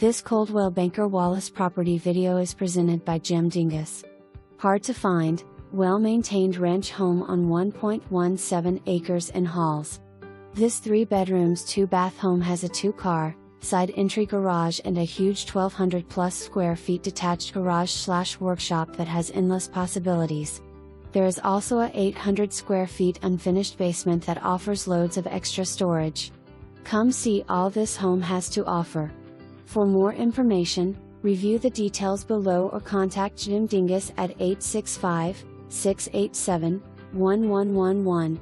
This Coldwell Banker Wallace property video is presented by Jim Dingus. Hard to find, well-maintained ranch home on 1.17 acres in Halls. This 3 bedrooms 2 bath home has a 2-car, side entry garage and a huge 1,200 plus square feet detached garage/workshop that has endless possibilities. There is also a 800 square feet unfinished basement that offers loads of extra storage. Come see all this home has to offer. For more information, review the details below or contact Jim Dingus at 865-687-1111.